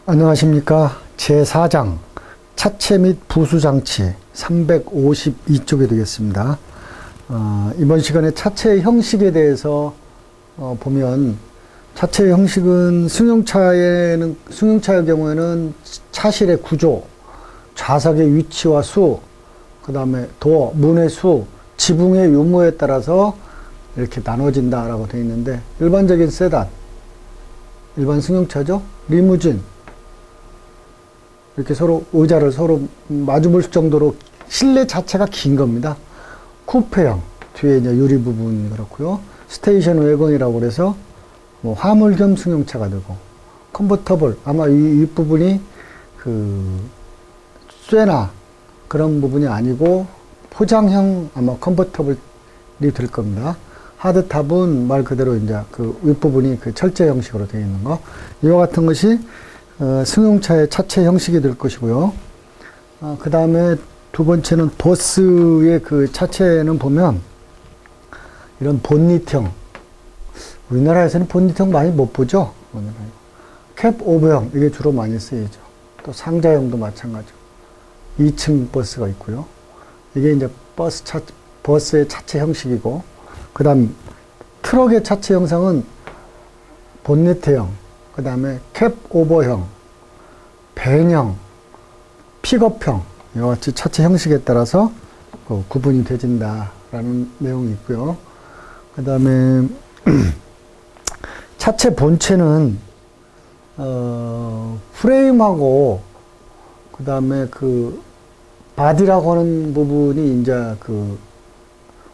안녕하십니까. 제4장 차체 및 부수장치 352쪽이 되겠습니다. 이번 시간에 차체의 형식에 대해서 보면, 차체의 형식은 승용차의 경우에는 차실의 구조, 좌석의 위치와 수, 그 다음에 도어, 문의 수, 지붕의 유무에 따라서 이렇게 나눠진다라고 되어 있는데, 일반적인 세단, 일반 승용차죠. 리무진, 이렇게 서로 의자를 서로 마주볼 정도로 실내 자체가 긴 겁니다. 쿠페형, 뒤에 이제 유리 부분이 그렇고요. 스테이션 웨건이라고 그래서 뭐 화물 겸 승용차가 되고, 컨버터블, 아마 이 부분이 쇠나 그런 부분이 아니고 포장형 아마 컨버터블이 될 겁니다. 하드탑은 말 그대로 이제 그 윗부분이 그 철제 형식으로 되어 있는 거. 이와 같은 것이 승용차의 차체 형식이 될 것이고요. 그 다음에 두 번째는 버스의 그 차체는 보면 이런 본닛형, 우리나라에서는 본닛형 많이 못 보죠. 캡 오버형, 이게 주로 많이 쓰이죠. 또 상자형도 마찬가지고 2층 버스가 있고요. 이게 이제 버스의 차체 형식이고, 그 다음 트럭의 차체 형상은 본네트형, 그 다음에 캡 오버형, 밴형, 픽업형, 이와 같이 차체 형식에 따라서 구분이 되진다라는 내용이 있고요. 그 다음에 차체 본체는 프레임하고 그 다음에 그 바디라고 하는 부분이 이제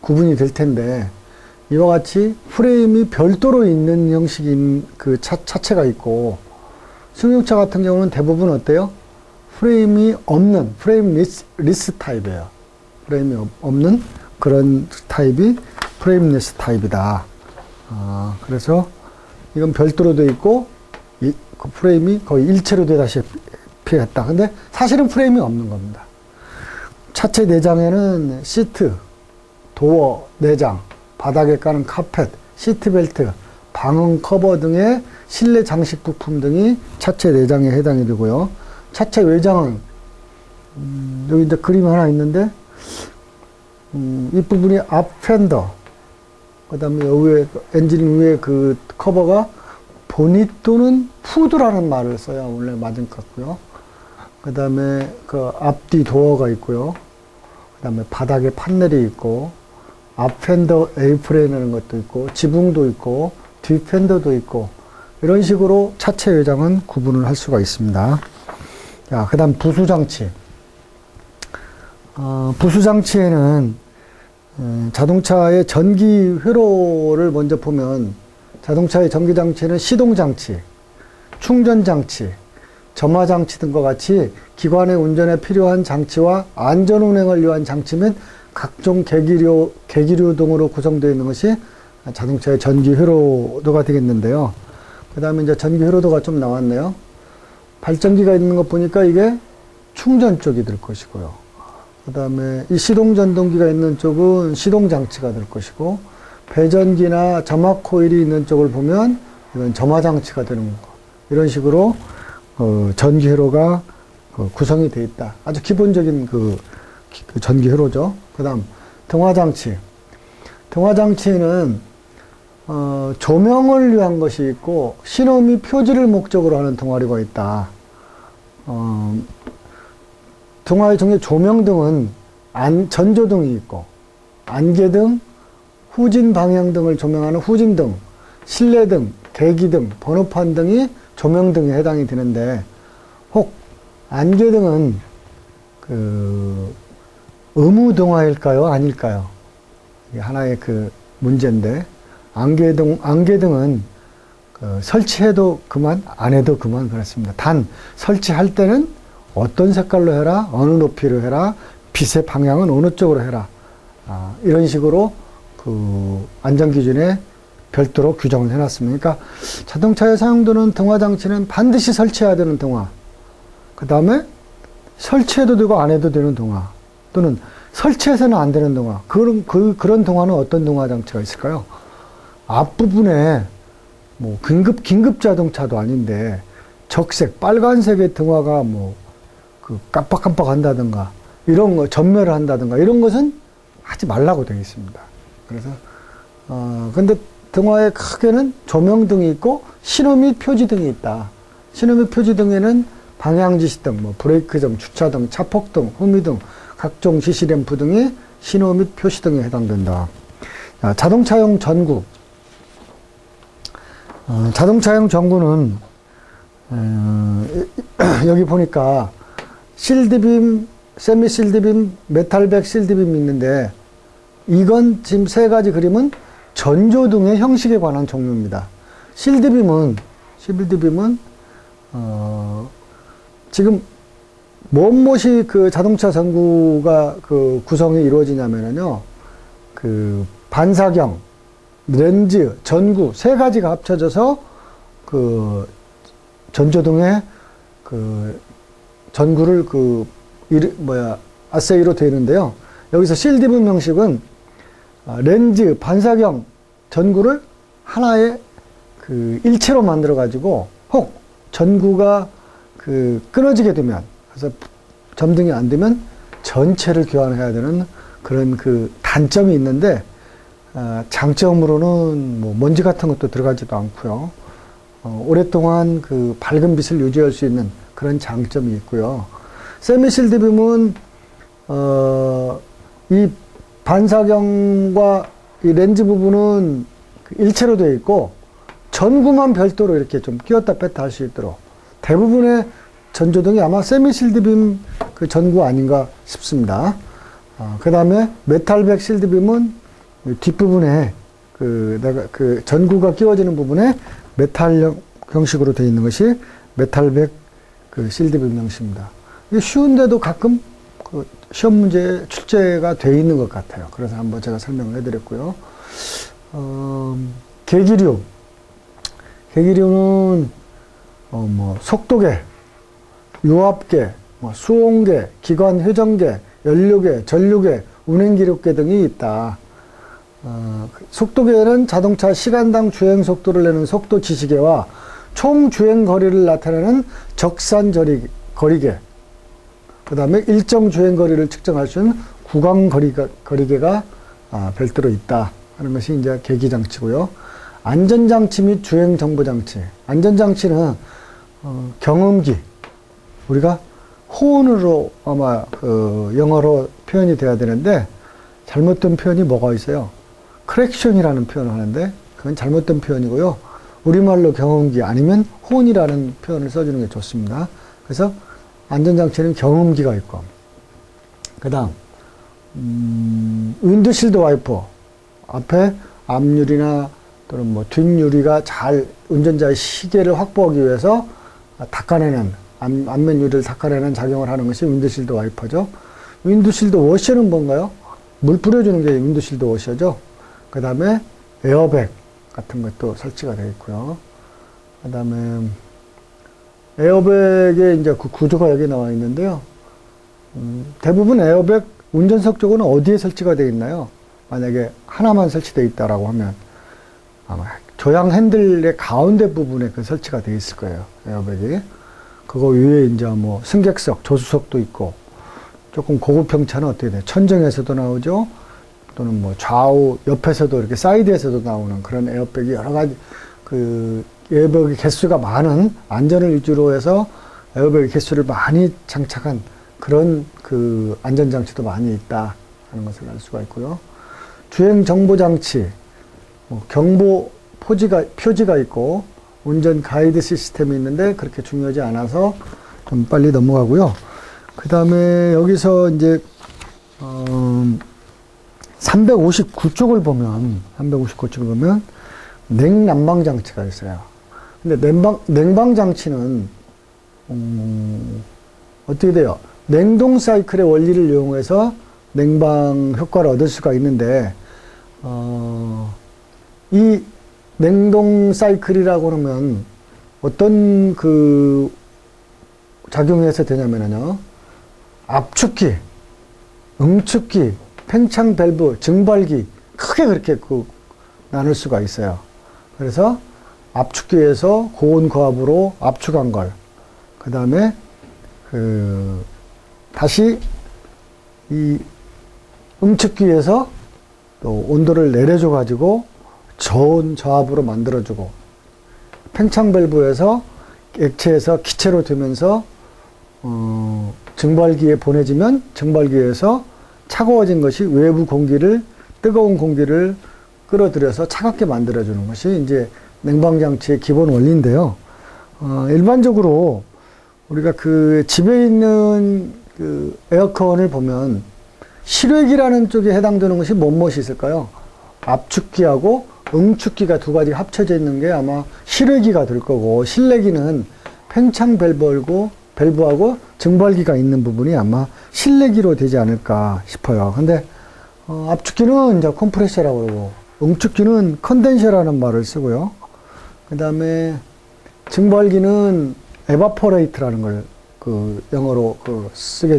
구분이 될 텐데, 이와 같이 프레임이 별도로 있는 형식인 그 차체가 있고, 승용차 같은 경우는 대부분 어때요? 프레임이 없는, 프레임리스 타입이에요. 프레임이 없는 그런 타입이 프레임리스 타입이다. 그래서 이건 별도로 되어 있고, 그 프레임이 거의 일체로 되다시피 했다. 근데 사실은 프레임이 없는 겁니다. 차체 내장에는 시트, 도어 내장, 바닥에 까는 카펫, 시트벨트, 방음 커버 등의 실내 장식 부품 등이 차체 내장에 해당이 되고요. 차체 외장은 여기 이제 그림이 하나 있는데, 이 부분이 앞 펜더, 그 다음에 위에 엔진 위에 그 커버가 보닛 또는 푸드라는 말을 써야 원래 맞은 것 같고요. 그 다음에 그 앞뒤 도어가 있고요. 그 다음에 바닥에 판넬이 있고, 앞 펜더 에이프레인이라는 것도 있고, 지붕도 있고, 뒤 펜더도 있고, 이런 식으로 차체 외장은 구분을 할 수가 있습니다. 자, 그 다음 부수장치. 부수장치에는 자동차의 전기 회로를 먼저 보면, 자동차의 전기장치는 시동장치, 충전장치, 점화장치 등과 같이 기관의 운전에 필요한 장치와 안전운행을 위한 장치 및 각종 계기류 등으로 구성되어 있는 것이 자동차의 전기 회로도가 되겠는데요. 그 다음에 이제 전기 회로도가 좀 나왔네요. 발전기가 있는 것 보니까 이게 충전 쪽이 될 것이고요. 그 다음에 이 시동 전동기가 있는 쪽은 시동 장치가 될 것이고, 배전기나 점화 코일이 있는 쪽을 보면 이건 점화 장치가 되는 거. 이런 식으로 전기 회로가 구성이 되어 있다. 아주 기본적인 그 전기 회로죠. 그 다음 등화장치. 등화장치는 조명을 위한 것이 있고, 신호 및 표지를 목적으로 하는 등화류가 있다. 등화의 종류 조명등은 전조등이 있고, 안개등, 후진 방향 등을 조명하는 후진등, 실내등, 계기등, 번호판 등이 조명등에 해당이 되는데, 혹 안개등은 의무등화일까요? 아닐까요? 이게 하나의 문제인데, 안개등은 설치해도 그만, 안 해도 그만, 그렇습니다. 단, 설치할 때는 어떤 색깔로 해라, 어느 높이로 해라, 빛의 방향은 어느 쪽으로 해라. 이런 식으로 안전기준에 별도로 규정을 해놨습니다. 그러니까 자동차에 사용되는 등화장치는 반드시 설치해야 되는 등화, 그 다음에 설치해도 되고 안 해도 되는 등화, 또는 설치해서는 안 되는 등화. 그런 등화는 어떤 등화 장치가 있을까요? 앞부분에 뭐 긴급 자동차도 아닌데 적색, 빨간색의 등화가 뭐, 그 깜빡깜빡 한다든가, 이런 거, 전멸을 한다든가, 이런 것은 하지 말라고 되어 있습니다. 그래서, 근데 등화의 크게는 조명등이 있고, 신호 및 표지등이 있다. 신호 및 표지등에는 방향지시등, 뭐, 브레이크등, 주차등, 차폭등, 후미등, 각종 지시램프 등이 신호 및 표시등에 해당된다. 자동차용 전구. 자동차용 전구는 여기 보니까 실드빔, 세미 실드빔, 메탈백 실드빔이 있는데 이건 지금 세 가지 그림은 전조등의 형식에 관한 종류입니다. 실드빔은 지금 무엇이 그 자동차 전구가 그 구성이 이루어지냐면요, 그 반사경, 렌즈, 전구 세 가지가 합쳐져서 그 전조등의 그 전구를 아세이로 되어 있는데요. 여기서 실드빔 형식은 렌즈, 반사경, 전구를 하나의 그 일체로 만들어 가지고 혹 전구가 그 끊어지게 되면, 그래서 점등이 안 되면 전체를 교환해야 되는 그런 그 단점이 있는데, 장점으로는 뭐 먼지 같은 것도 들어가지도 않고요. 오랫동안 그 밝은 빛을 유지할 수 있는 그런 장점이 있고요. 세미실드빔은 이 반사경과 이 렌즈 부분은 일체로 되어 있고 전구만 별도로 이렇게 좀 끼웠다 뺐다 할 수 있도록, 대부분의 전조등이 아마 세미실드빔 그 전구 아닌가 싶습니다. 그 다음에 메탈백 실드빔은 뒷부분에 그 전구가 끼워지는 부분에 메탈 형식으로 되어 있는 것이 메탈백 그 실드빔 형식입니다. 이게 쉬운데도 가끔 그 시험 문제에 출제가 되어 있는 것 같아요. 그래서 한번 제가 설명을 해드렸고요. 계기류는 뭐 속도계, 유압계, 뭐 수온계, 기관 회전계, 연료계, 전류계, 운행기록계 등이 있다. 속도계는 자동차 시간당 주행 속도를 내는 속도 지시계와 총 주행 거리를 나타내는 적산 거리계, 그 다음에 일정 주행 거리를 측정할 수 있는 구간 거리계가 별도로 있다 하는 것이 이제 계기장치고요. 안전장치 및 주행 정보장치. 안전장치는 경음기, 우리가 호언으로 아마 그 영어로 표현이 돼야 되는데 잘못된 표현이 뭐가 있어요? 크랙션이라는 표현을 하는데 그건 잘못된 표현이고요. 우리말로 경음기 아니면 호언이라는 표현을 써주는 게 좋습니다. 그래서 안전장치는 경음기가 있고, 그 다음 윈드실드 와이퍼, 앞에 앞유리나 또는 뭐 뒷유리가 잘 운전자의 시계를 확보하기 위해서 닦아내는, 앞면 유리를 닦아내는 작용을 하는 것이 윈드실드 와이퍼죠. 윈드실드 워셔는 뭔가요? 물 뿌려주는 게 윈드실드 워셔죠. 그 다음에 에어백 같은 것도 설치가 되어 있고요. 그 다음에 에어백의 이제 그 구조가 여기 나와 있는데요. 대부분 에어백 운전석 쪽은 어디에 설치가 되어 있나요? 만약에 하나만 설치되어 있다라고 하면 아마 조향 핸들의 가운데 부분에 그 설치가 되어 있을 거예요. 에어백이. 그거 위에 이제 뭐 승객석, 조수석도 있고, 조금 고급형차는 어떻게 돼요? 천정에서도 나오죠. 또는 뭐 좌우 옆에서도 이렇게 사이드에서도 나오는 그런 에어백이 여러 가지 그 에어백의 개수가 많은, 안전을 위주로 해서 에어백의 개수를 많이 장착한 그런 그 안전장치도 많이 있다 하는 것을 알 수가 있고요. 주행 정보 장치, 뭐 경보 표지가 있고 운전 가이드 시스템이 있는데 그렇게 중요하지 않아서 좀 빨리 넘어가고요. 그 다음에 여기서 이제 359쪽을 보면 냉난방 장치가 있어요. 근데 냉방 장치는 어떻게 돼요? 냉동 사이클의 원리를 이용해서 냉방 효과를 얻을 수가 있는데, 이 냉동 사이클이라고 하면 어떤 그 작용이 해서 되냐면요. 압축기, 응축기, 팽창 밸브, 증발기, 크게 그렇게 나눌 수가 있어요. 그래서 압축기에서 고온 고압으로 압축한 걸, 그 다음에 다시 이 응축기에서 또 온도를 내려줘 가지고 저온 저압으로 만들어주고, 팽창 밸브에서 액체에서 기체로 되면서 증발기에 보내지면 증발기에서 차가워진 것이 외부 공기를, 뜨거운 공기를 끌어들여서 차갑게 만들어주는 것이 이제 냉방장치의 기본 원리인데요. 일반적으로 우리가 그 집에 있는 그 에어컨을 보면 실외기라는 쪽에 해당되는 것이 무엇이 있을까요? 압축기하고 응축기가 두 가지가 합쳐져 있는 게 아마 실외기가 될 거고, 실내기는 팽창 밸브하고 증발기가 있는 부분이 아마 실내기로 되지 않을까 싶어요. 근데 압축기는 이제 컴프레셔라고 그러고, 응축기는 컨덴서라는 말을 쓰고요. 그 다음에 증발기는 에바포레이트라는 걸 그 영어로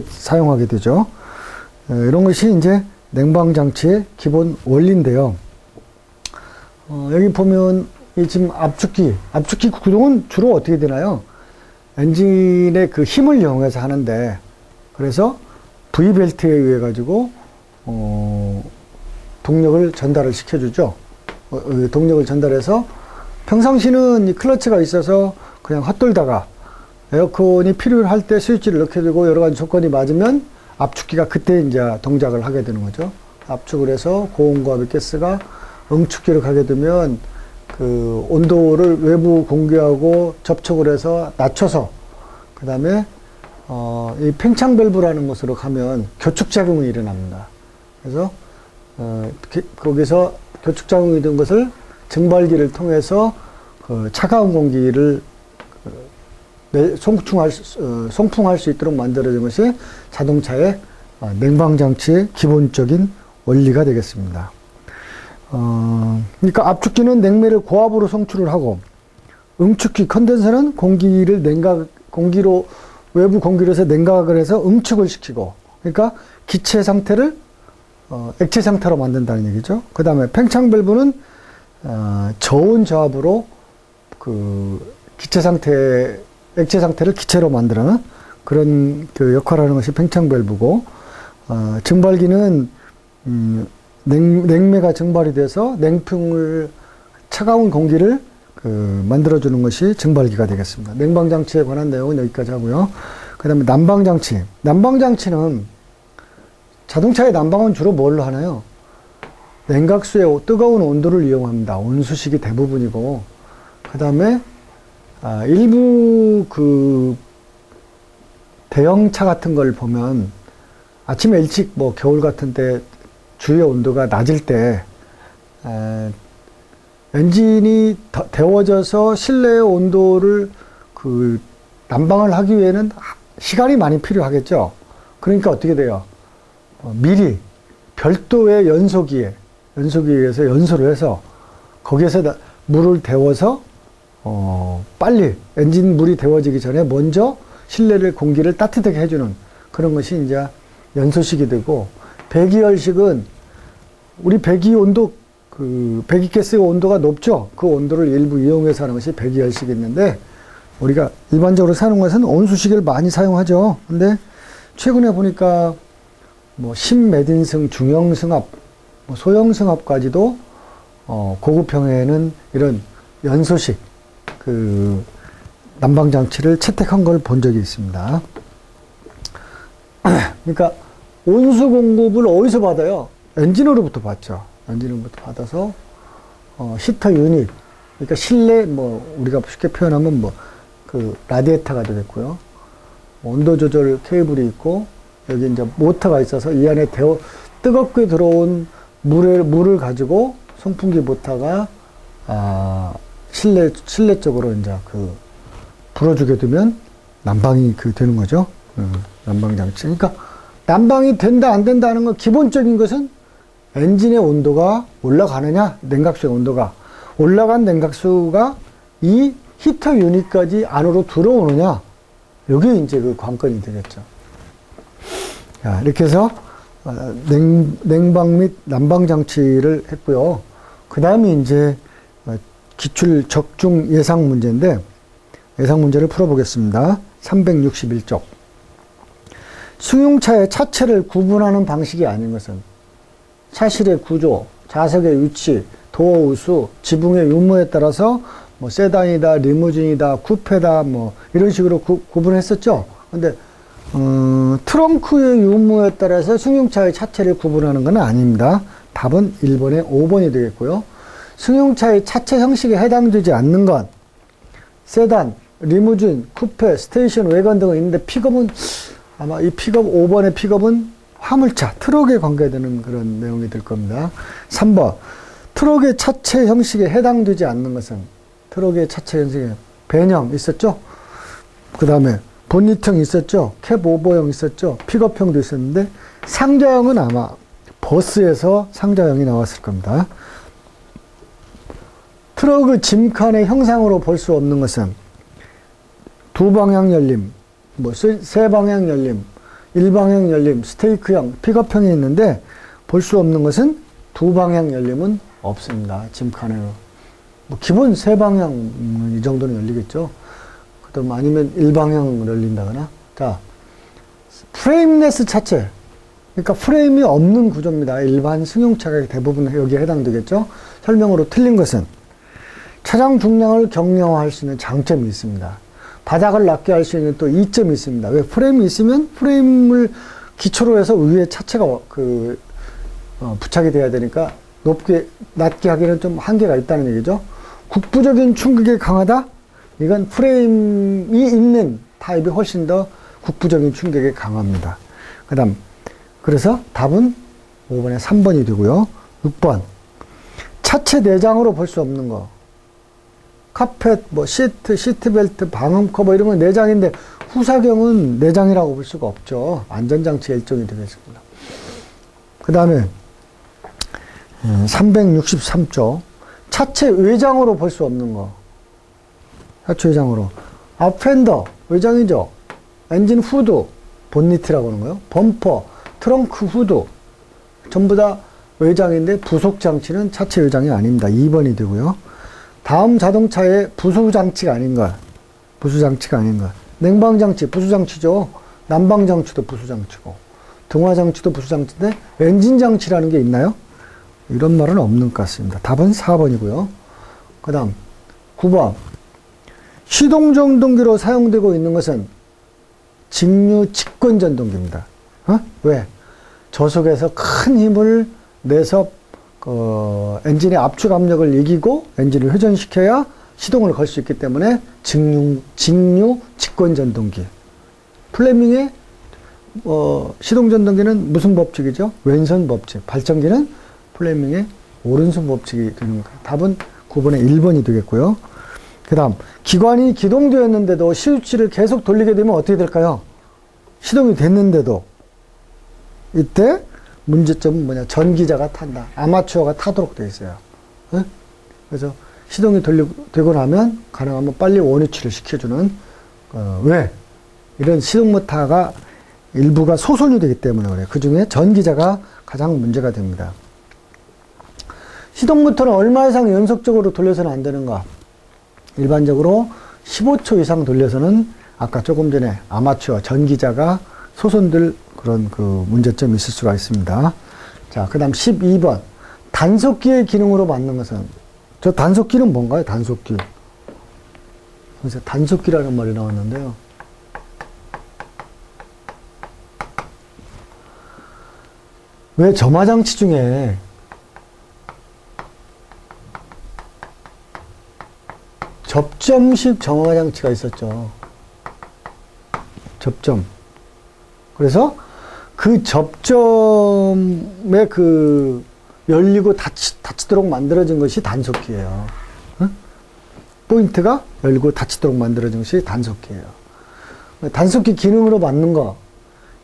사용하게 되죠. 이런 것이 이제 냉방장치의 기본 원리인데요. 여기 보면 이 지금 압축기 구동은 주로 어떻게 되나요? 엔진의 그 힘을 이용해서 하는데, 그래서 V벨트에 의해 가지고 동력을 전달을 시켜주죠. 동력을 전달해서 평상시는 이 클러치가 있어서 그냥 헛돌다가 에어컨이 필요할 때 스위치를 넣게 되고 여러 가지 조건이 맞으면 압축기가 그때 이제 동작을 하게 되는 거죠. 압축을 해서 고온고압의 가스가 응축기로 가게 되면 그 온도를 외부 공기하고 접촉을 해서 낮춰서, 그 다음에 이 팽창 밸브라는 곳으로 가면 교축작용이 일어납니다. 그래서 거기서 교축작용이 된 것을 증발기를 통해서 그 차가운 공기를 송풍할 수 있도록 만들어진 것이 자동차의 냉방장치의 기본적인 원리가 되겠습니다. 그러니까 압축기는 냉매를 고압으로 송출을 하고, 응축기 컨덴서는 공기로 외부 공기로 해서 냉각을 해서 응축을 시키고, 그러니까 기체 상태를 액체 상태로 만든다는 얘기죠. 그 다음에 팽창 밸브는 저온 저압으로 그 액체 상태를 기체로 만드는 그런 그 역할을 하는 것이 팽창 밸브고, 증발기는 냉매가 증발이 돼서 차가운 공기를 만들어주는 것이 증발기가 되겠습니다. 냉방장치에 관한 내용은 여기까지 하고요. 그 다음에 난방장치. 난방장치는 자동차의 난방은 주로 뭘로 하나요? 냉각수의 뜨거운 온도를 이용합니다. 온수식이 대부분이고, 그 다음에 일부 그 대형차 같은 걸 보면 아침에 일찍 겨울 같은 때 주요 온도가 낮을 때 엔진이 데워져서 실내의 온도를 난방을 하기 위해는 시간이 많이 필요하겠죠. 그러니까 어떻게 돼요? 미리 별도의 연소기에서 연소를 해서 거기에서 물을 데워서 빨리 엔진 물이 데워지기 전에 먼저 실내를 공기를 따뜻하게 해주는 그런 것이 이제 연소식이 되고, 배기열식은 우리 배기 온도, 배기가스의 온도가 높죠. 그 온도를 일부 이용해서 하는 것이 배기열식이 있는데, 우리가 일반적으로 사는 것은 온수식을 많이 사용하죠. 근데 최근에 보니까 신매딘승, 중형승합, 소형승합까지도 고급형에는 이런 연소식 난방장치를 채택한 걸 본 적이 있습니다. 그러니까 온수 공급을 어디서 받아요? 엔진으로부터 받죠. 엔진으로부터 받아서 히터 유닛, 그러니까 실내 우리가 쉽게 표현하면 라디에이터가 되겠고요. 온도 조절 케이블이 있고, 여기 이제 모터가 있어서 이 안에 뜨겁게 들어온 물을 가지고 송풍기 모터가 실내 쪽으로 이제 불어주게 되면 난방이 되는 거죠. 난방장치. 그러니까 난방이 된다 안 된다 하는 건 기본적인 것은 엔진의 온도가 올라가느냐, 냉각수의 온도가 올라간 냉각수가 이 히터 유닛까지 안으로 들어오느냐, 여기 이제 그 관건이 되겠죠. 자, 이렇게 해서 냉방 및 난방 장치를 했고요. 그 다음에 이제 기출 적중 예상 문제인데, 예상 문제를 풀어보겠습니다. 361쪽. 승용차의 차체를 구분하는 방식이 아닌 것은 차실의 구조, 좌석의 위치, 도어 우수, 지붕의 유무에 따라서 뭐 세단이다, 리무진이다, 쿠페다, 뭐 이런 식으로 구분했었죠. 근데 트렁크의 유무에 따라서 승용차의 차체를 구분하는 건 아닙니다. 답은 1번에 5번이 되겠고요. 승용차의 차체 형식에 해당되지 않는 건 세단, 리무진, 쿠페, 스테이션, 외관 등은 있는데 픽업은 아마 이 픽업 5번의 픽업은 화물차, 트럭에 관계되는 그런 내용이 될 겁니다. 3번. 트럭의 차체 형식에 해당되지 않는 것은 트럭의 차체 형식에 배형 있었죠? 그 다음에 본니트형 있었죠? 캡 오버형 있었죠? 픽업형도 있었는데 상자형은 아마 버스에서 상자형이 나왔을 겁니다. 트럭의 짐칸의 형상으로 볼 수 없는 것은 두 방향 열림, 뭐 세 방향 열림, 일방향 열림, 스테이크형, 픽업형이 있는데 볼 수 없는 것은 두 방향 열림은 없습니다. 짐칸에 뭐 기본 세 방향 이 정도는 열리겠죠. 그다음 아니면 일방향 열린다거나. 자, 프레임레스 차체. 그러니까 프레임이 없는 구조입니다. 일반 승용차가 대부분 여기에 해당되겠죠. 설명으로 틀린 것은 차량 중량을 격량화할 수 있는 장점이 있습니다. 바닥을 낮게 할 수 있는 또 이점이 있습니다. 왜? 프레임이 있으면 프레임을 기초로 해서 위에 차체가 부착이 돼야 되니까 낮게 하기는 좀 한계가 있다는 얘기죠. 국부적인 충격이 강하다? 이건 프레임이 있는 타입이 훨씬 더 국부적인 충격이 강합니다. 그래서 답은 5번에 3번이 되고요. 6번. 차체 내장으로 볼 수 없는 거. 카펫, 뭐 시트벨트, 방음 커버 이런 건 내장인데 후사경은 내장이라고 볼 수가 없죠. 안전장치의 일종이 되겠습니다. 그 다음에 363조. 차체 외장으로 볼 수 없는 거. 차체 외장으로. 앞펜더, 외장이죠. 엔진 후드, 본니트라고 하는 거예요. 범퍼, 트렁크 후드. 전부 다 외장인데 부속 장치는 차체 외장이 아닙니다. 2번이 되고요. 다음 자동차의 부수장치가 아닌 것. 부수장치가 아닌 것. 냉방장치, 부수장치죠. 난방장치도 부수장치고. 등화장치도 부수장치인데 엔진장치라는 게 있나요? 이런 말은 없는 것 같습니다. 답은 4번이고요. 그 다음 9번. 시동전동기로 사용되고 있는 것은 직류 직권전동기입니다. 왜? 저속에서 큰 힘을 내서 엔진의 압축 압력을 이기고 엔진을 회전시켜야 시동을 걸 수 있기 때문에 직류 직권전동기. 플레밍의 시동전동기는 무슨 법칙이죠? 왼손 법칙. 발전기는 플레밍의 오른손 법칙이 되는 거예요. 답은 9번에 1번이 되겠고요. 그 다음 기관이 기동되었는데도 스위치를 계속 돌리게 되면 어떻게 될까요? 시동이 됐는데도 이때 문제점은 뭐냐? 전기자가 탄다. 아마추어가 타도록 되어 있어요. 네? 그래서 시동이 되고 나면 가능하면 빨리 원위치를 시켜주는 왜? 이런 시동 모터가 일부가 소선이 되기 때문에 그래요. 그 중에 전기자가 가장 문제가 됩니다. 시동 모터는 얼마 이상 연속적으로 돌려서는 안 되는가? 일반적으로 15초 이상 돌려서는 아까 조금 전에 아마추어 전기자가 소선될 그런 문제점이 있을 수가 있습니다. 자, 그 다음 12번. 단속기의 기능으로 맞는 것은, 저 단속기는 뭔가요? 단속기. 그래서 단속기라는 말이 나왔는데요. 왜 점화장치 중에 접점식 점화장치가 있었죠. 접점. 그래서 그 접점에 열리고 닫히도록 만들어진 것이 단속기예요. 응? 포인트가 열리고 닫히도록 만들어진 것이 단속기예요. 단속기 기능으로 맞는 거.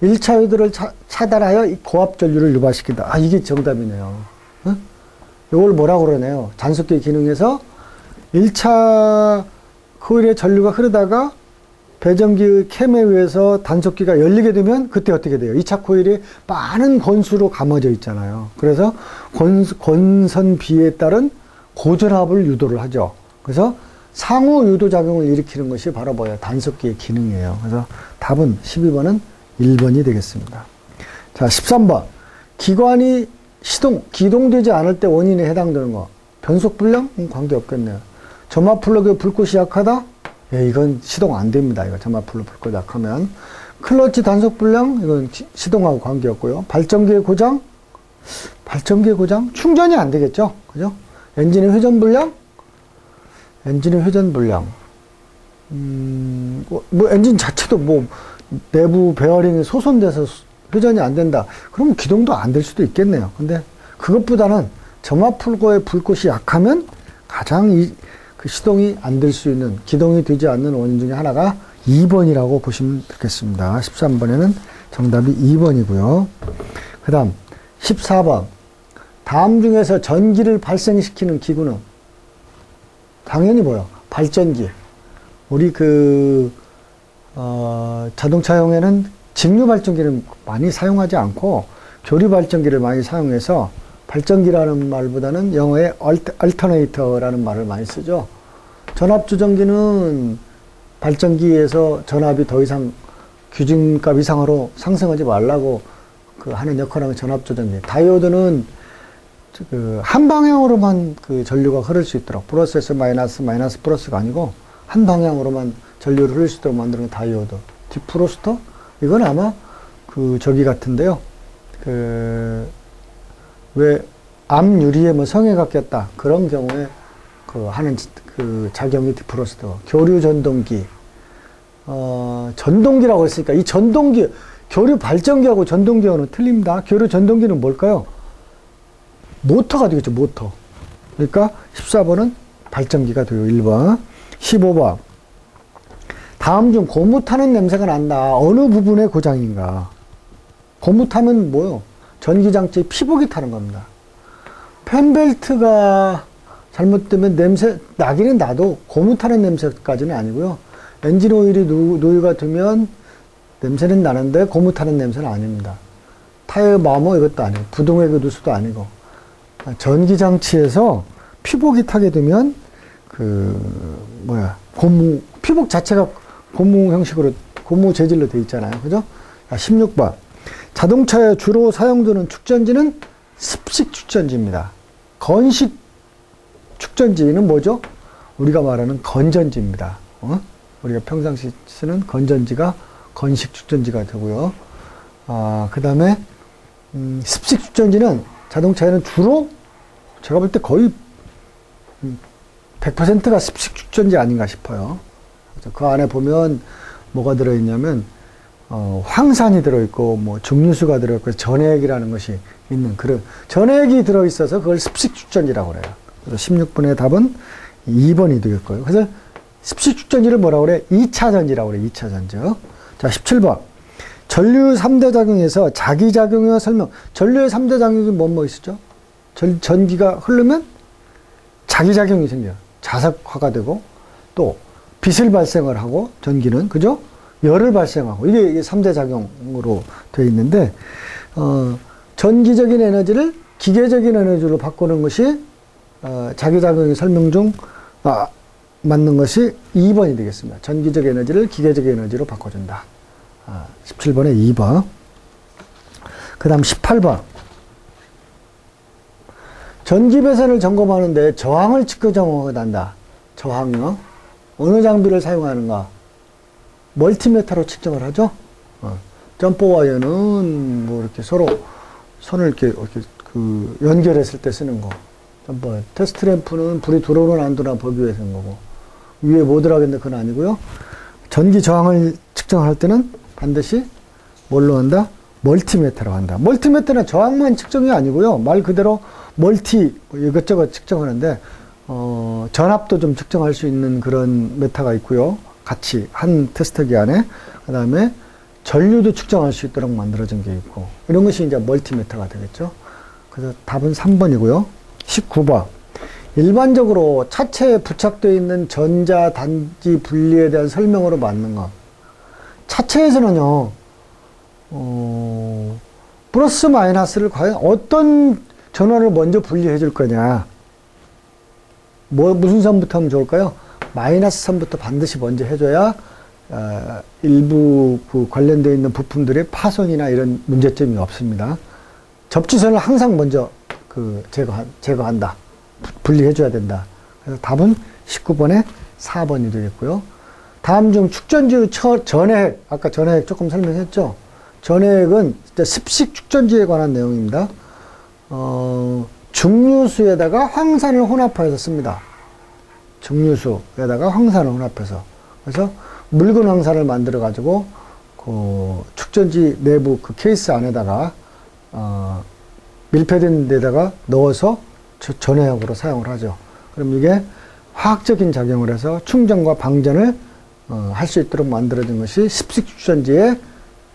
1차 유도를 차단하여 고압 전류를 유발시킨다. 이게 정답이네요. 응? 이걸 뭐라고 그러네요. 단속기 기능에서 1차 코일의 전류가 흐르다가 배전기의 캠에 의해서 단속기가 열리게 되면 그때 어떻게 돼요? 2차 코일이 많은 권수로 감아져 있잖아요. 그래서 권선 비에 따른 고전압을 유도를 하죠. 그래서 상호 유도작용을 일으키는 것이 바로 뭐예요? 단속기의 기능이에요. 그래서 답은 12번은 1번이 되겠습니다. 자, 13번. 기관이 기동되지 않을 때 원인에 해당되는 거. 변속불량? 관계없겠네요. 점화 플러그에 불꽃이 약하다? 예, 이건 시동 안 됩니다. 이거 점화 플러그 불꽃 약하면. 클러치 단속불량? 이건 시동하고 관계없고요. 발전기의 고장? 발전기의 고장? 충전이 안 되겠죠? 그죠? 엔진의 회전불량? 엔진의 회전불량. 뭐 엔진 자체도 뭐 내부 베어링이 소손돼서 회전이 안 된다. 그럼 기동도 안 될 수도 있겠네요. 근데 그것보다는 점화 플러그의 불꽃이 약하면 가장 그 시동이 안 될 수 있는, 기동이 되지 않는 원인 중에 하나가 2번이라고 보시면 되겠습니다. 13번에는 정답이 2번이고요. 그 다음 14번. 다음 중에서 전기를 발생시키는 기구는 당연히 뭐요? 발전기. 우리 자동차용에는 직류 발전기를 많이 사용하지 않고 교류 발전기를 많이 사용해서 발전기라는 말보다는 영어에 alternator라는 말을 많이 쓰죠. 전압조정기는 발전기에서 전압이 더 이상 규정값 이상으로 상승하지 말라고 하는 역할을 하는 전압조정기. 다이오드는 한 방향으로만 전류가 흐를 수 있도록, 플러스에서 마이너스, 마이너스 플러스가 아니고 한 방향으로만 전류를 흐를 수 있도록 만드는 다이오드. 디프로스터? 이건 아마 저기 같은데요. 왜 암 유리에 뭐 성에가 꼈다. 그런 경우에 하는 작용이 디프로스터. 교류 전동기. 전동기라고 했으니까 이 전동기, 교류 발전기하고 전동기하고는 틀립니다. 교류 전동기는 뭘까요? 모터가 되겠죠, 모터. 그러니까 14번은 발전기가 돼요, 1번. 15번. 다음 중 고무 타는 냄새가 난다. 어느 부분의 고장인가? 고무 타면 뭐요? 전기장치의 피복이 타는 겁니다. 펜벨트가 잘못되면 냄새, 나기는 나도 고무 타는 냄새까지는 아니고요. 엔진 오일이 노유가 되면 냄새는 나는데 고무 타는 냄새는 아닙니다. 타이어 마모 이것도 아니고, 부동의 누수도 아니고. 전기장치에서 피복이 타게 되면 고무, 피복 자체가 고무 형식으로, 고무 재질로 되어 있잖아요. 그죠? 16번. 자동차에 주로 사용되는 축전지는 습식 축전지입니다. 건식 축전지는 뭐죠? 우리가 말하는 건전지입니다. 우리가 평상시 쓰는 건전지가 건식 축전지가 되고요. 그 다음에, 습식 축전지는 자동차에는 주로 제가 볼 때 거의 100%가 습식 축전지 아닌가 싶어요. 그 안에 보면 뭐가 들어있냐면, 황산이 들어있고, 뭐, 증류수가 들어있고, 전해액이라는 것이 있는 그런, 전해액이 들어있어서 그걸 습식 축전지라고 그래요. 그래서 16번의 답은 2번이 되겠고요. 그래서 습식 축전지를 뭐라고 그래? 2차 전지라고 그래, 2차 전지. 자, 17번. 전류 3대 작용에서 자기작용과 설명. 전류의 3대 작용이 뭐 있었죠? 전기가 흐르면 자기작용이 생겨요. 자석화가 되고, 또 빛을 발생을 하고, 전기는, 그죠? 열을 발생하고, 이게 3대 작용으로 되어 있는데, 전기적인 에너지를 기계적인 에너지로 바꾸는 것이, 자기작용의 설명 중, 맞는 것이 2번이 되겠습니다. 전기적 에너지를 기계적 에너지로 바꿔준다. 17번에 2번. 그 다음 18번. 전기 배선을 점검하는데 저항을 측정한다. 저항요. 어느 장비를 사용하는가? 멀티미터로 측정을 하죠. 점퍼와이어는 뭐 이렇게 서로 선을 이렇게 연결했을 때 쓰는 거. 점퍼. 테스트 램프는 불이 들어오나 안 들어오나 보기 위해서 쓰는 거고. 위에 뭐 들어가겠는데 그건 아니고요. 전기 저항을 측정할 때는 반드시 뭘로 한다? 멀티미터로 한다. 멀티미터는 저항만 측정이 아니고요. 말 그대로 멀티 이것저것 측정하는데 전압도 좀 측정할 수 있는 그런 메타가 있고요. 같이 한 테스트기 안에. 그 다음에 전류도 측정할 수 있도록 만들어진 게 있고, 이런 것이 이제 멀티미터가 되겠죠. 그래서 답은 3번이고요. 19번. 일반적으로 차체에 부착되어 있는 전자 단지 분리에 대한 설명으로 맞는 것. 차체에서는요, 플러스 마이너스를 과연 어떤 전원을 먼저 분리해 줄 거냐. 무슨 선부터 하면 좋을까요? 마이너스 선부터 반드시 먼저 해줘야 일부 그 관련되어 있는 부품들의 파손이나 이런 문제점이 없습니다. 접지선을 항상 먼저 그 제거한다. 분리해줘야 된다. 그래서 답은 19번에 4번이 되겠고요. 다음 중 축전지 전해액, 아까 전해액 조금 설명했죠? 전해액은 습식 축전지에 관한 내용입니다. 중류수에다가 황산을 혼합하여서 씁니다. 중류수에다가 황산을 혼합해서. 그래서 묽은 황산을 만들어 가지고 그 축전지 내부 그 케이스 안에다가 밀폐된 데다가 넣어서 전해액으로 사용을 하죠. 그럼 이게 화학적인 작용을 해서 충전과 방전을 할 수 있도록 만들어진 것이 습식 축전지의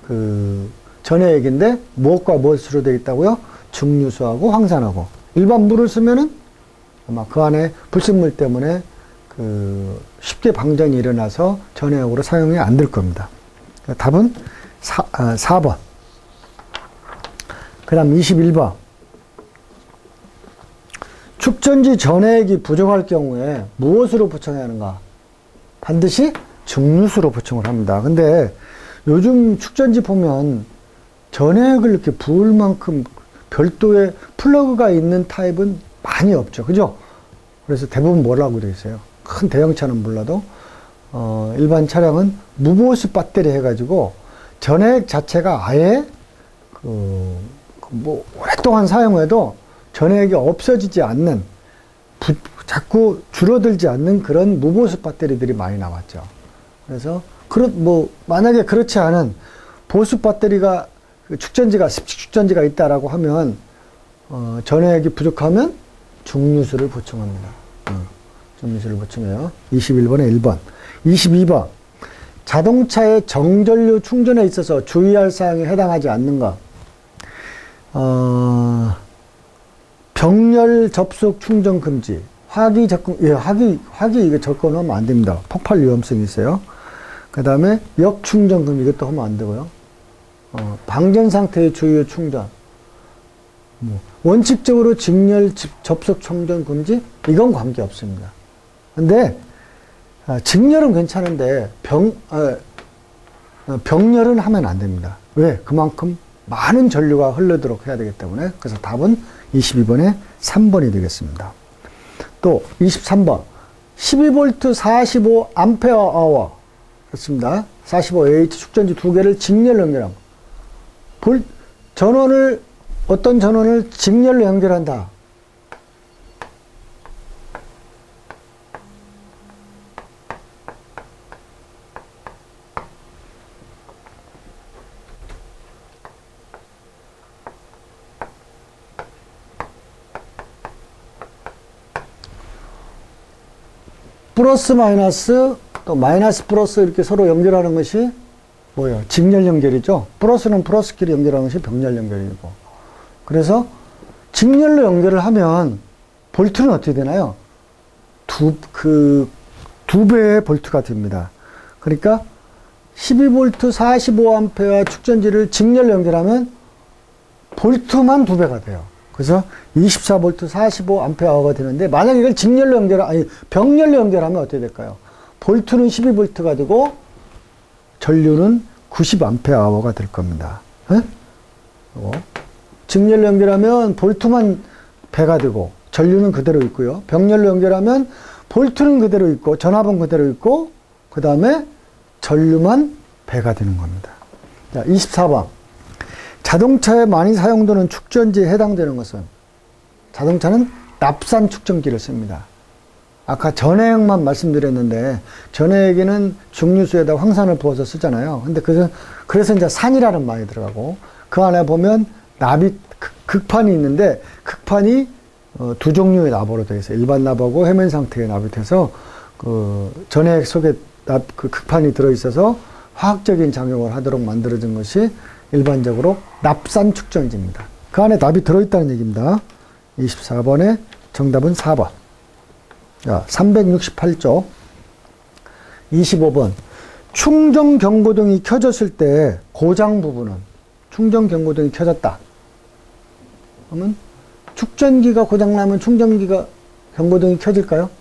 그 전해액인데 무엇과 무엇으로 되어 있다고요? 중류수하고 황산하고. 일반 물을 쓰면은 아마 그 안에 불순물 때문에 그 쉽게 방전이 일어나서 전해액으로 사용이 안 될 겁니다. 답은 4번. 그 다음 21번. 축전지 전해액이 부족할 경우에 무엇으로 보충해야 하는가? 반드시 중류수로 보충을 합니다. 근데 요즘 축전지 보면 전해액을 이렇게 부을 만큼 별도의 플러그가 있는 타입은 많이 없죠. 그죠? 그래서 대부분 뭐라고 되어 있어요? 큰 대형차는 몰라도, 일반 차량은 무보수 배터리 해가지고 전해액 자체가 아예 오랫동안 사용해도 전해액이 없어지지 않는, 자꾸 줄어들지 않는 그런 무보수 배터리들이 많이 나왔죠. 그래서, 만약에 그렇지 않은 보수 배터리가, 축전지가, 습식 축전지가 있다라고 하면, 전해액이 부족하면 중류수를 보충합니다. 중류수를 보충해요. 21번에 1번. 22번. 자동차의 정전류 충전에 있어서 주의할 사항에 해당하지 않는가? 병렬 접속 충전 금지. 화기 이거 접근하면 안 됩니다. 폭발 위험성이 있어요. 그 다음에 역충전 금지, 이것도 하면 안 되고요. 방전 상태의 주요 충전. 원칙적으로 직렬 접속 충전 금지? 이건 관계 없습니다. 근데, 직렬은 괜찮은데, 병렬은 하면 안 됩니다. 왜? 그만큼 많은 전류가 흐르도록 해야 되기 때문에. 그래서 답은 22번에 3번이 되겠습니다. 또 23번 12V 45A 그렇습니다. 45AH 축전지 두 개를 직렬로 연결함. 어떤 전원을 직렬로 연결한다. 플러스 마이너스 또 마이너스 플러스 이렇게 서로 연결하는 것이 뭐예요? 직렬 연결이죠. 플러스는 플러스끼리 연결하는 것이 병렬 연결이고. 그래서 직렬로 연결을 하면 볼트는 어떻게 되나요? 두 배의 볼트가 됩니다. 그러니까 12V 45A 축전지를 직렬로 연결하면 볼트만 2배가 돼요. 그래서 24V 45A가 되는데, 만약 이걸 병렬로 연결하면 어떻게 될까요? 볼트는 12V가 되고, 전류는 90A가 될 겁니다. 직렬로 연결하면 볼트만 배가 되고, 전류는 그대로 있고요. 병렬로 연결하면 볼트는 그대로 있고, 전압은 그대로 있고, 그 다음에 전류만 배가 되는 겁니다. 자, 24번. 자동차에 많이 사용되는 축전지에 해당되는 것은, 자동차는 납산 축전기를 씁니다. 아까 전해액만 말씀드렸는데, 전해액에는 중류수에다 황산을 부어서 쓰잖아요. 근데 그래서 이제 산이라는 말이 들어가고, 그 안에 보면 극판이 있는데, 극판이 두 종류의 납으로 되어 있어요. 일반 납하고 해면 상태의 납이 돼서, 전해액 속에 극판이 들어있어서 화학적인 작용을 하도록 만들어진 것이 일반적으로 납산 축전지입니다. 그 안에 납이 들어있다는 얘기입니다. 24번에 정답은 4번. 자, 368쪽. 25번. 충전 경고등이 켜졌을 때 고장 부분은, 충전 경고등이 켜졌다. 그러면 축전기가 고장나면 경고등이 켜질까요?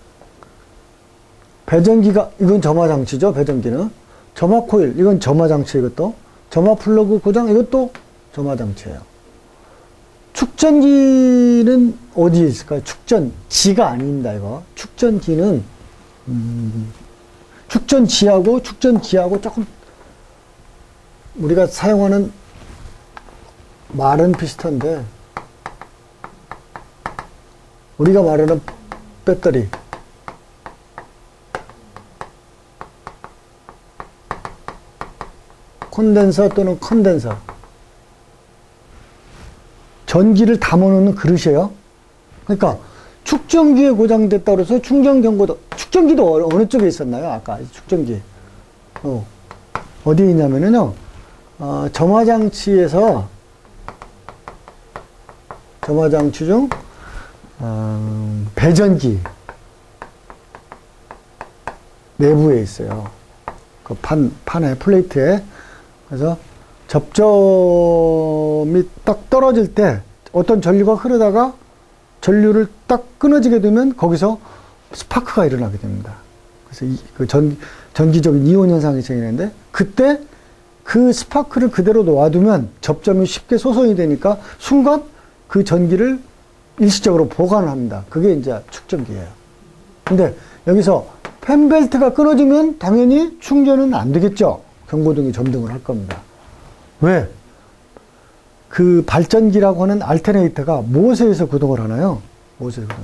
배전기가, 이건 점화장치죠, 배전기는. 점화 코일, 이건 점화장치, 이것도. 점화 플러그 고장, 이것도 점화장치예요. 축전기는 어디에 있을까요? 축전지가 아닙니다, 이거. 축전기는, 축전지하고 조금, 우리가 사용하는 말은 비슷한데, 우리가 말하는 배터리, 콘덴서 또는 컨덴서, 전기를 담아놓는 그릇이에요. 그러니까 축전기에 고장됐다고 해서 충전 경고도, 축전기도 어느 쪽에 있었나요? 아까 축전기 어디에 있냐면요, 점화장치에서, 점화장치 중 배전기 내부에 있어요. 그 판에, 플레이트에. 그래서 접점이 딱 떨어질 때 어떤 전류가 흐르다가 전류를 딱 끊어지게 되면 거기서 스파크가 일어나게 됩니다. 그래서 그 전기적인 이온 현상이 생기는데, 그때 그 스파크를 그대로 놓아두면 접점이 쉽게 소선이 되니까 순간 그 전기를 일시적으로 보관합니다. 그게 이제 축전기예요. 근데 여기서 펜벨트가 끊어지면 당연히 충전은 안 되겠죠. 경고등이 점등을 할 겁니다. 왜? 그 발전기라고 하는 알터네이터가 무엇에서 구동을 하나요? 무엇에서 구동?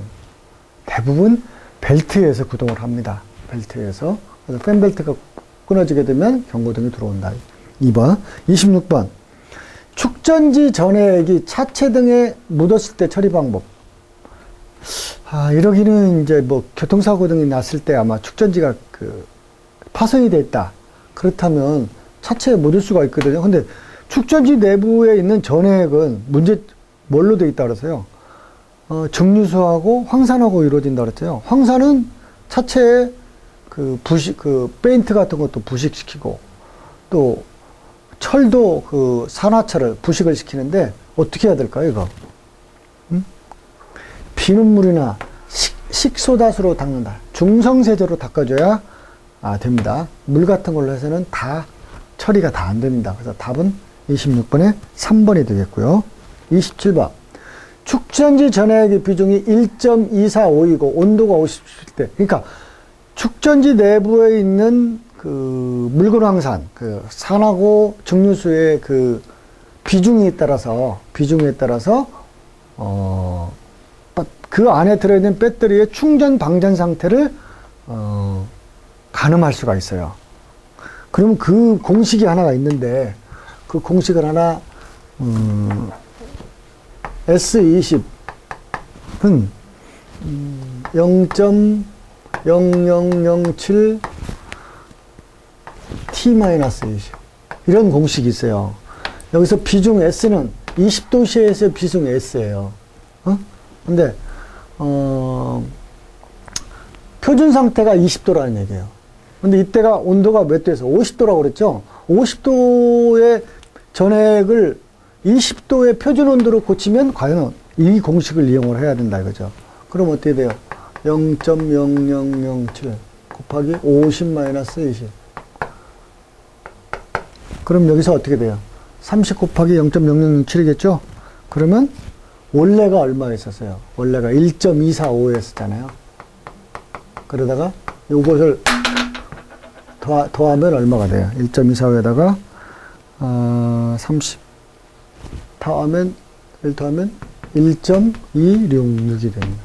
대부분 벨트에서 구동을 합니다. 벨트에서. 그래서 펜벨트가 끊어지게 되면 경고등이 들어온다. 2번. 26번. 축전지 전해액이 차체 등에 묻었을 때 처리 방법. 이러기는 이제 뭐 교통사고 등이 났을 때 아마 축전지가 파손이 돼 있다. 그렇다면 차체에 묻을 수가 있거든요. 근데 축전지 내부에 있는 전해액은 뭘로 돼 있다 그랬어요? 증류수하고 황산하고 이루어진다 그랬어요. 황산은 차체에 페인트 같은 것도 부식시키고, 또 철도 산화철을 부식을 시키는데 어떻게 해야 될까요, 이거? 비눗물이나 식소다수로 닦는다. 중성세제로 닦아줘야 됩니다. 물 같은 걸로 해서는 처리가 다 안 됩니다. 그래서 답은 26번에 3번이 되겠고요. 27번. 축전지 전해액의 비중이 1.245이고 온도가 57대. 그러니까 축전지 내부에 있는 물 황산, 산하고 증류수의 비중에 따라서 그 안에 들어있는 배터리의 충전 방전 상태를 가늠할 수가 있어요. 그럼 그 공식이 하나가 있는데, 그 공식을 하나 S20은 0.0007 T-20 이런 공식이 있어요. 여기서 비중 S는 20도씨에서의 비중 S예요. 근데 표준 상태가 20도라는 얘기예요. 근데 이때가 온도가 몇 도에서 50도라고 그랬죠? 50도의 전액을 20도의 표준 온도로 고치면 과연 이 공식을 이용을 해야 된다 이거죠. 그럼 어떻게 돼요? 0.0007 곱하기 50-20. 그럼 여기서 어떻게 돼요? 30 곱하기 0.0007이겠죠? 그러면 원래가 얼마였었어요? 원래가 1.245였었잖아요. 그러다가 요것을 더하면 얼마가 돼요? 1.245에다가 30 더하면 1 더하면 1.266이 됩니다.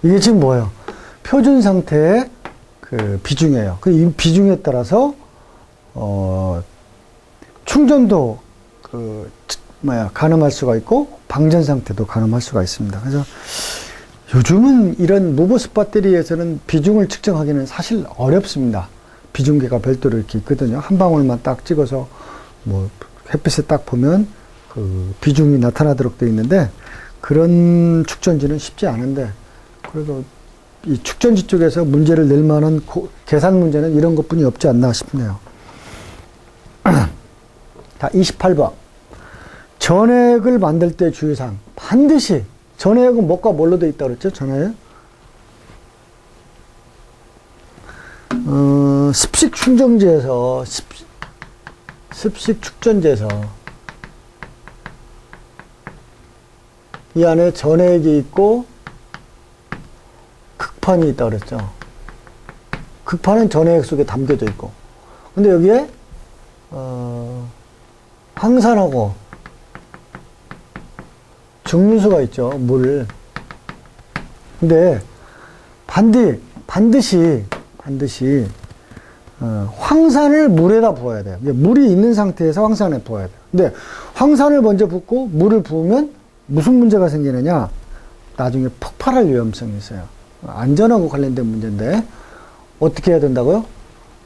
이게 지금 뭐예요? 표준 상태의 비중이에요. 이 비중에 따라서 충전도 가늠할 수가 있고 방전 상태도 가늠할 수가 있습니다. 그래서 요즘은 이런 무보습 배터리에서는 비중을 측정하기는 사실 어렵습니다. 비중계가 별도로 이렇게 있거든요. 한 방울만 딱 찍어서 햇빛에 딱 보면 비중이 나타나도록 되어 있는데, 그런 축전지는 쉽지 않은데, 그래도 이 축전지 쪽에서 문제를 낼 만한 계산 문제는 이런 것뿐이 없지 않나 싶네요. 자, 28번. 전액을 만들 때 주의사항. 반드시, 전액은 뭐가 뭘로 되어 있다고 그랬죠? 전액? 습식 충전지에서, 습식 축전지에서 이 안에 전해액이 있고 극판이 있다고 그랬죠. 극판은 전해액 속에 담겨져 있고. 근데 여기에, 황산하고 증류수가 있죠. 물. 근데 반드시 황산을 물에다 부어야 돼요. 물이 있는 상태에서 황산을 부어야 돼요. 근데 황산을 먼저 붓고 물을 부으면 무슨 문제가 생기느냐? 나중에 폭발할 위험성이 있어요. 안전하고 관련된 문제인데 어떻게 해야 된다고요?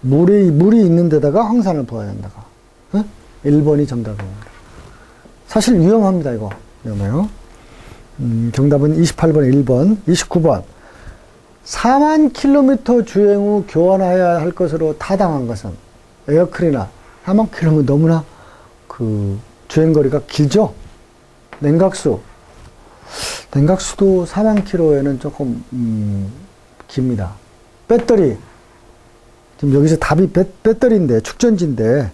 물이 있는 데다가 황산을 부어야 된다고. 1번이 정답입니다. 사실 위험합니다. 이거 위험해요. 정답은 28번 1번. 29번 4만 킬로미터 주행 후 교환해야 할 것으로 타당한 것은 에어클이나 4만 킬로미터 너무나 그 주행거리가 길죠. 냉각수도 4만 킬로에는 조금 깁니다. 배터리 지금 여기서 답이 배터리인데 축전지인데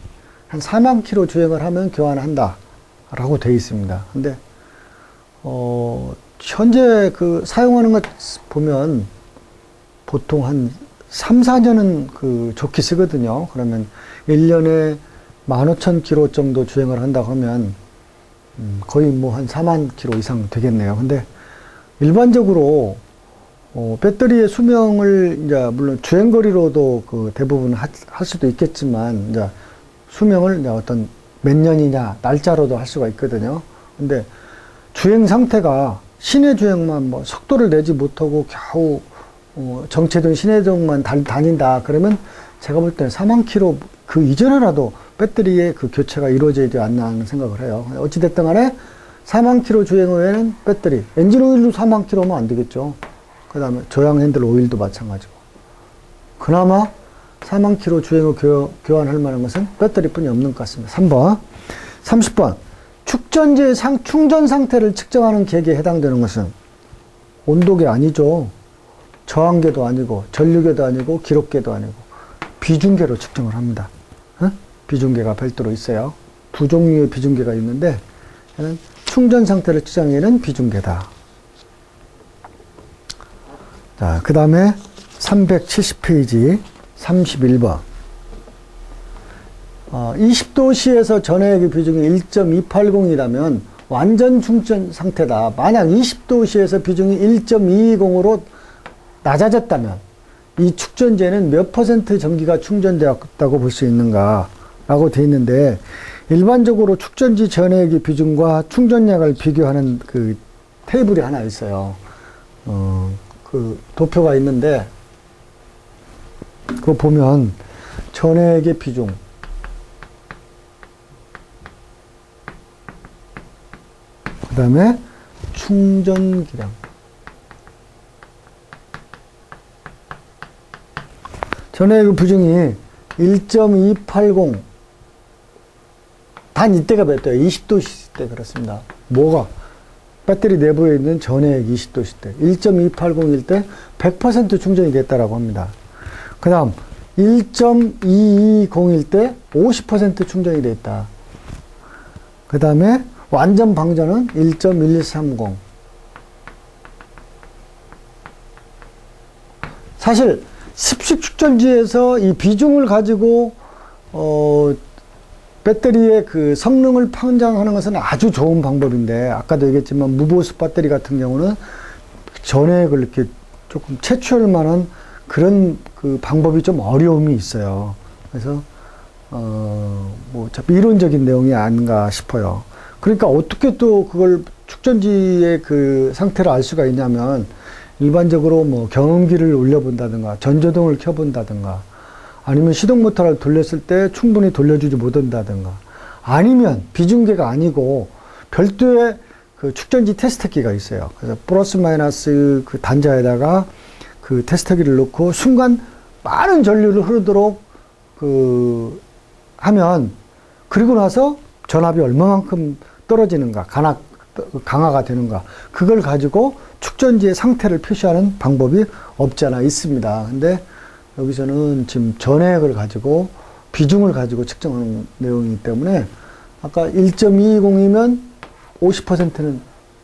한 4만 킬로 주행을 하면 교환한다 라고 되어 있습니다. 근데 현재 그 사용하는 것 보면 보통 한 3, 4년은 그 좋게 쓰거든요. 그러면 1년에 15,000km 정도 주행을 한다고 하면 거의 뭐 한 4만 km 이상 되겠네요. 근데 일반적으로 배터리의 수명을 이제 물론 주행거리로도 그 대부분 할 수도 있겠지만 이제 수명을 이제 어떤 몇 년이냐 날짜로도 할 수가 있거든요. 근데 주행 상태가 시내 주행만 뭐 속도를 내지 못하고 겨우 정체된 시내동만 다닌다 그러면 제가 볼 때는 4만 km 그 이전에라도 배터리의 그 교체가 이루어지지 않나 하는 생각을 해요. 어찌됐든 간에 4만 km 주행 후에는 배터리, 엔진 오일도 4만 km면 안 되겠죠. 그 다음에 조향 핸들 오일도 마찬가지고. 그나마 4만 km 주행 후 교환할 만한 것은 배터리뿐이 없는 것 같습니다. 3번. 30번. 축전지의 충전 상태를 측정하는 계기에 해당되는 것은 온도계 아니죠. 저항계도 아니고 전류계도 아니고 기록계도 아니고 비중계로 측정을 합니다. 비중계가 별도로 있어요. 두 종류의 비중계가 있는데 충전 상태를 측정하는 비중계다. 자, 그 다음에 370페이지 31번. 20도씨에서 전해액의 비중이 1.280이라면 완전 충전 상태다. 만약 20도씨에서 비중이 1.220으로 낮아졌다면 이 축전지에는 몇 퍼센트 전기가 충전되었다고 볼 수 있는가 라고 되어 있는데 일반적으로 축전지 전해액의 비중과 충전량을 비교하는 그 테이블이 하나 있어요. 그 도표가 있는데 그거 보면 전해액의 비중 그 다음에 충전기량 전해액의 비중이 1.280 단 이때가 몇 도예요? 20도씨 때 그렇습니다. 뭐가? 배터리 내부에 있는 전해액 20도씨 때 1.280일 때 100% 충전이 됐다라고 합니다. 그 다음 1.220일 때 50% 충전이 됐다. 그 다음에 완전 방전은 1.1230. 사실 습식 축전지에서 이 비중을 가지고 배터리의 그 성능을 판단하는 것은 아주 좋은 방법인데 아까도 얘기했지만 무보습 배터리 같은 경우는 전해액을 이렇게 조금 채취할 만한 그런 그 방법이 좀 어려움이 있어요. 그래서 뭐 이론적인 내용이 아닌가 싶어요. 그러니까 어떻게 또 그걸 축전지의 그 상태를 알 수가 있냐면 일반적으로 뭐 경운기를 올려본다든가 전조등을 켜본다든가 아니면 시동 모터를 돌렸을 때 충분히 돌려주지 못한다든가 아니면 비중계가 아니고 별도의 그 축전지 테스터기가 있어요. 그래서 플러스 마이너스 그 단자에다가 그 테스터기를 넣고 순간 많은 전류를 흐르도록 그 하면 그리고 나서 전압이 얼마만큼 떨어지는가 강화가 되는가 그걸 가지고 축전지의 상태를 표시하는 방법이 없지 않아 있습니다. 근데 여기서는 지금 전액을 가지고 비중을 가지고 측정하는 내용이기 때문에 아까 1.220이면 50%는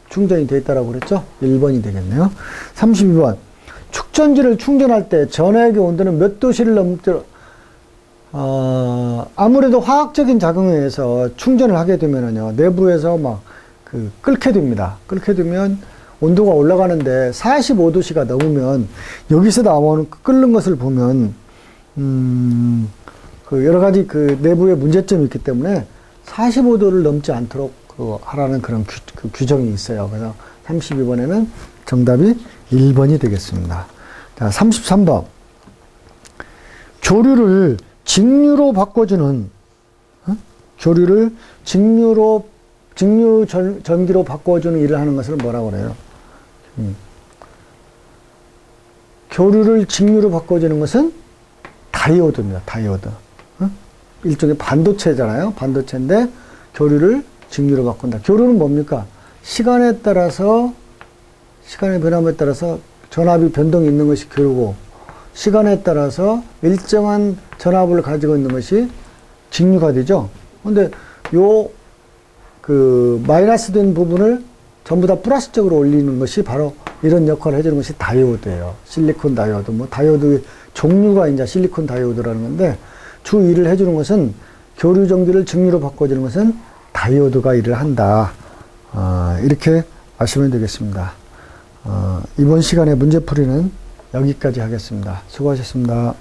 충전이 되어 있다고 그랬죠? 1번이 되겠네요. 32번. 축전지를 충전할 때 전액의 온도는 몇 도씨를 넘도록 아무래도 화학적인 작용에 의해서 충전을 하게 되면은요, 내부에서 막 끓게 됩니다. 끓게 되면 온도가 올라가는데 45도씨가 넘으면 여기서 나오는 끓는 것을 보면 여러 가지 내부에 문제점이 있기 때문에 45도를 넘지 않도록 하라는 그런 규정이 있어요. 그래서 32번에는 정답이 1번이 되겠습니다. 자, 33번. 교류를 직류로 바꿔주는, 교류를 직류 전기로 바꿔주는 일을 하는 것을 뭐라고 그래요? 교류를 직류로 바꿔주는 것은 다이오드입니다. 다이오드. 일종의 반도체잖아요. 반도체인데 교류를 직류로 바꾼다. 교류는 뭡니까? 시간의 변함에 따라서 전압이 변동이 있는 것이 교류고, 시간에 따라서 일정한 전압을 가지고 있는 것이 직류가 되죠. 근데 마이너스 된 부분을 전부 다 플러스적으로 올리는 것이 바로 이런 역할을 해주는 것이 다이오드예요. 실리콘 다이오드. 다이오드의 종류가 이제 실리콘 다이오드라는 건데, 주 일을 해주는 것은, 교류 전기를 직류로 바꿔주는 것은 다이오드가 일을 한다. 이렇게 아시면 되겠습니다. 이번 시간에 문제풀이는 여기까지 하겠습니다. 수고하셨습니다.